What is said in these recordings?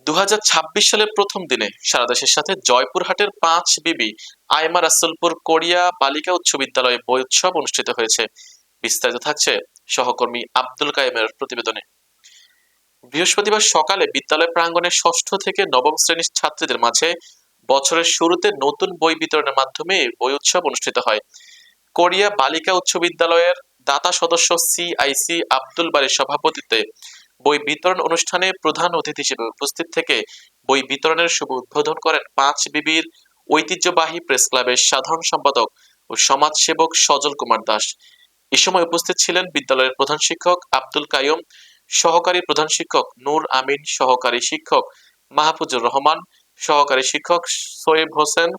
2026 সালের প্রথম দিনে সারা দেশের সাথে জয়পুরহাটের 5 বিবি আয়মা রাসুলপুর কোরিয়া বালিকা উচ্চ বিদ্যালয়ে বই উৎসব অনুষ্ঠিত হয়েছে। বিস্তারিত থাকছে সহকর্মী আব্দুল কাইমের প্রতিবেদনে। বৃহস্পতিবার সকালে বিদ্যালয় প্রাঙ্গণে ষষ্ঠ থেকে নবম শ্রেণীর ছাত্রীদের মাঝে বছরের শুরুতে নতুন বই বিতরণের মাধ্যমে বই উৎসব অনুষ্ঠিত হয়। কোরিয়া বালিকা উচ্চ বিদ্যালয়ের দাতা সদস্য সিআইসি আব্দুল বারীর সভাপতিত্বে বই বিতরণ অনুষ্ঠানে প্রধান অতিথি হিসেবে উপস্থিত থেকে বই বিতরণের শুভ উদ্বোধন করেন 5 বিবির ঐতিহ্যবাহী প্রেস ক্লাবের সাধারণ সম্পাদক ও সমাজসেবক সজল কুমার দাস। এ সময় উপস্থিত ছিলেন বিদ্যালয়ের প্রধান শিক্ষক আব্দুল কাইয়ুম, সহকারী প্রধান শিক্ষক নূর আমিন, সহকারী শিক্ষক মাহফুজুর রহমান, সহকারী শিক্ষক সোয়েব হোসেন,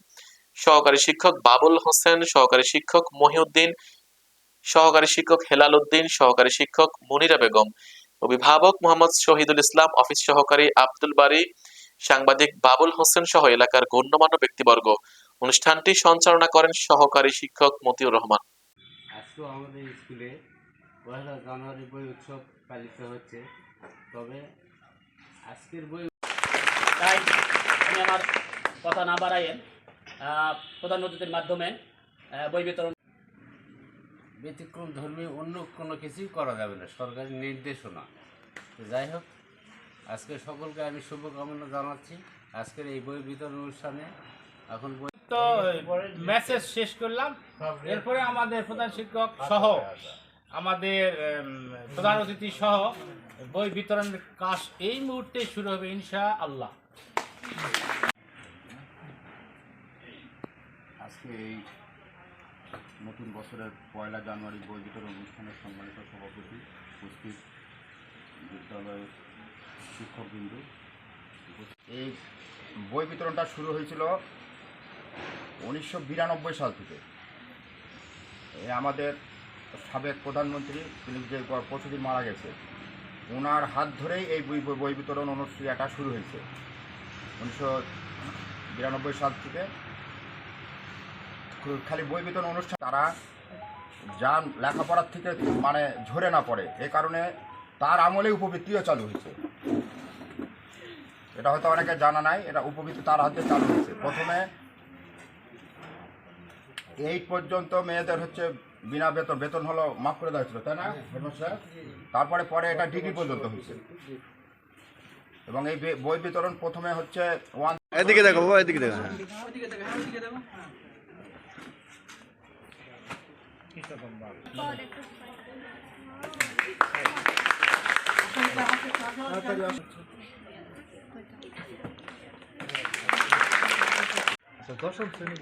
সহকারী শিক্ষক বাবুল হোসেন, সহকারী শিক্ষক মহিউদ্দিন, সহকারী শিক্ষক হেলাল উদ্দিন, সহকারী শিক্ষক মুনিরা বেগম, অভিভাবক মোহাম্মদ শহীদুল ইসলাম, অফিস সহকারী আব্দুল বারী, সাংবাদিক বাবুল হোসেন সহ এলাকার গণ্যমান্য ব্যক্তিবর্গ। অনুষ্ঠানটি সঞ্চালনা করেন সহকারী শিক্ষক মতিউর রহমান। আজকে আমাদের স্কুলে 1 জানুয়ারি বই উৎসব পালিত হচ্ছে। তবে আজকের বই তাই আমি আমার কথা না বাড়াইয়েন প্রধান অতিথির মাধ্যমে বই বিতরণ। ব্যতিক্রম ধর্মী অন্য কোনো কিছুই করা যাবে না, সরকারি নির্দেশনা। তো যাই হোক, আজকে সকলকে আমি শুভকামনা জানাচ্ছি আজকের এই বই বিতরণ অনুষ্ঠানে। এখন বই তো মেসেজ শেষ করলাম, এরপরে আমাদের প্রধান শিক্ষক সহ আমাদের প্রধান অতিথি সহ বই বিতরণের কাজ এই মুহূর্তে শুরু হবে ইনশাআল্লাহ। আজকে এই নতুন বছরের 1 জানুয়ারি বই বিতরণ অনুষ্ঠানের সম্মানিত সভাপতি, উপস্থিত বিদ্যালয়ের শিক্ষকবৃন্দ, এই বই বিতরণটা শুরু হয়েছিল 1992 সাল থেকে। আমাদের সাবেক প্রধানমন্ত্রী, তিনি যে পরশুদিন মারা গেছে, ওনার হাত ধরেই এই বই বিতরণ অনুষ্ঠানটা শুরু হয়েছে 1992 সাল থেকে। খালি বই বিতরণ অনুষ্ঠান তারা যা লেখাপড়ার থেকে মানে ঝরে না পড়ে, এ কারণে তার আমলে উপবৃত্তিও চালু হয়েছে। এটা হয়তো অনেকে জানা নাই, এটা উপবৃত্তি তার হাতে চালু হয়েছে। প্রথমে 8 পর্যন্ত মেয়েদের হচ্ছে বিনা বেতন হলো মাফ করে দেওয়া হয়েছিল, তাই না হেডমাস্টার? তারপরে পরে এটা ডিগ্রি পর্যন্ত হয়েছে। এবং এই বই বিতরণ প্রথমে হচ্ছে এদিকে দেখো বাবা, এদিকে দেখো। দশম শ্রেণী